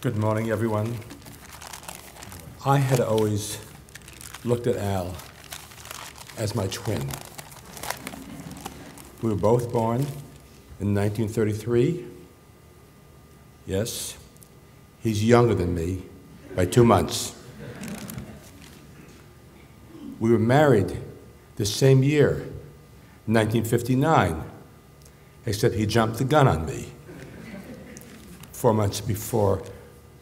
Good morning, everyone. I had always looked at Al as my twin. We were both born in 1933. Yes, he's younger than me by 2 months. We were married the same year, 1959, except he jumped the gun on me 4 months before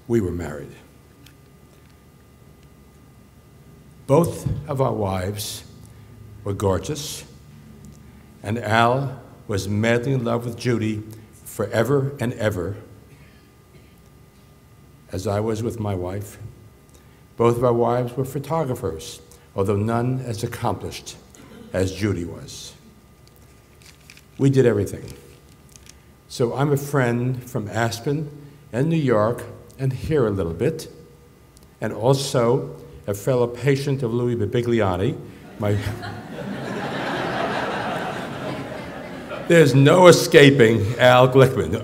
we were married. Both of our wives were gorgeous, and Al was madly in love with Judy forever and ever, as I was with my wife. Both of our wives were photographers, although none as accomplished as Judy was. We did everything. So I'm a friend from Aspen and New York, and here a little bit, and also a fellow patient of Louis Bibigliani. There's no escaping Al Glickman.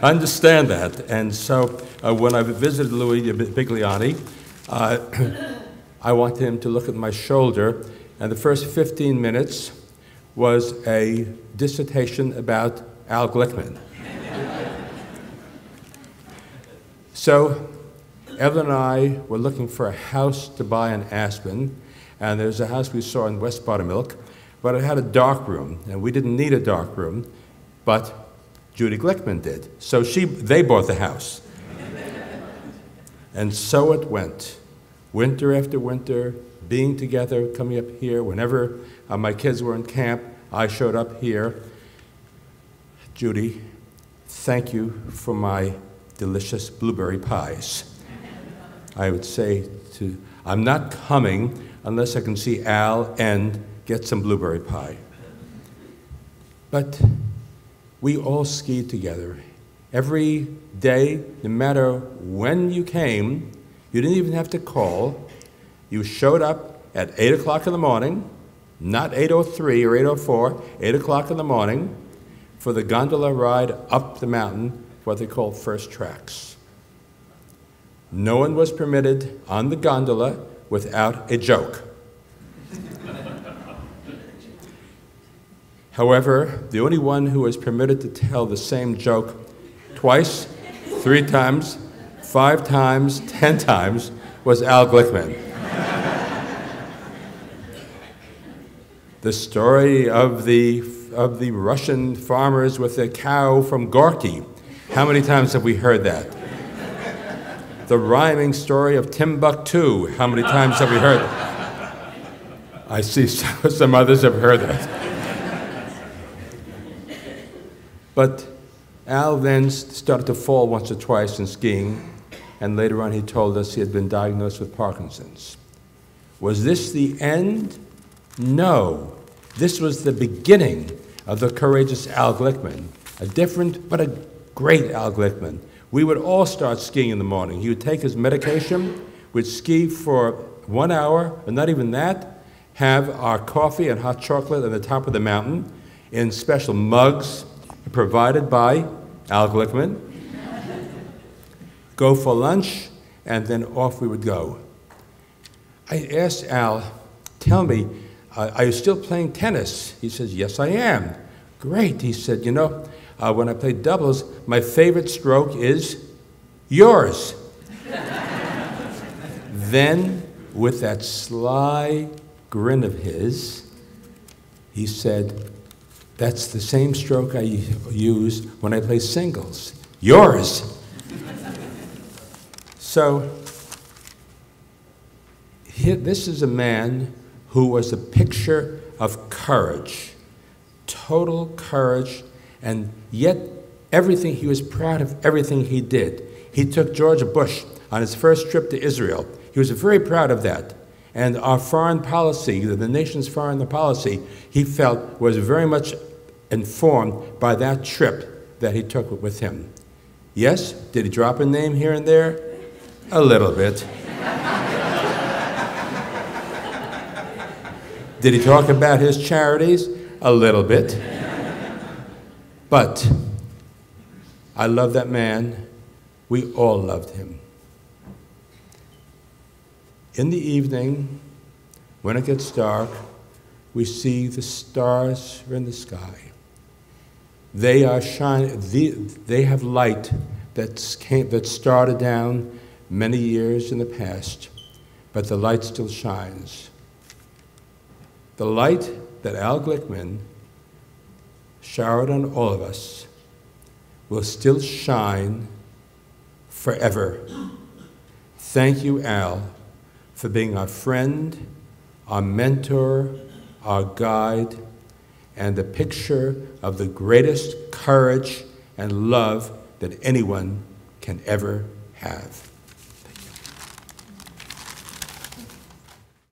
Understand that. And so when I visited Louis Bibigliani, I wanted him to look at my shoulder, and the first 15 minutes was a dissertation about Al Glickman. So Evelyn and I were looking for a house to buy in Aspen, and there's a house we saw in West Buttermilk, but it had a dark room, and we didn't need a dark room, but Judy Glickman did. So they bought the house. And so it went, winter after winter, being together, coming up here. Whenever my kids were in camp, I showed up here. Judy, thank you for my delicious blueberry pies. I would say I'm not coming unless I can see Al and get some blueberry pie. But we all skied together. Every day, no matter when you came, you didn't even have to call. You showed up at 8 o'clock in the morning, not 8:03 or 8:04, 8 o'clock in the morning, for the gondola ride up the mountain, what they call first tracks. No one was permitted on the gondola without a joke. However, the only one who was permitted to tell the same joke twice, 3 times, 5 times, 10 times was Al Glickman. The story of the Russian farmers with a cow from Gorky. How many times have we heard that? The rhyming story of Timbuktu. How many times have we heard that? I see some others have heard that. But Al then started to fall once or twice in skiing, and later on he told us he had been diagnosed with Parkinson's. Was this the end? No. This was the beginning of the courageous Al Glickman, a different but a great Al Glickman. We would all start skiing in the morning. He would take his medication, we'd ski for 1 hour, and not even that, have our coffee and hot chocolate at the top of the mountain in special mugs provided by Al Glickman, go for lunch, and then off we would go. I asked Al, tell me, are you still playing tennis? He says, yes, I am. Great. He said, you know, when I play doubles, my favorite stroke is yours. Then, with that sly grin of his, he said, that's the same stroke I use when I play singles. Yours. So, this is a man who was a picture of courage, total courage, and yet everything, he was proud of everything he did. He took George Bush on his first trip to Israel. He was very proud of that. And our foreign policy, the nation's foreign policy, he felt was very much informed by that trip that he took with him. Yes, did he drop a name here and there? A little bit. Did he talk about his charities? A little bit. But I love that man. We all loved him. In the evening, when it gets dark, we see the stars are in the sky. They are shining. They have light that started down many years in the past, but the light still shines. The light that Al Glickman showered on all of us will still shine forever. Thank you, Al, for being our friend, our mentor, our guide, and the picture of the greatest courage and love that anyone can ever have.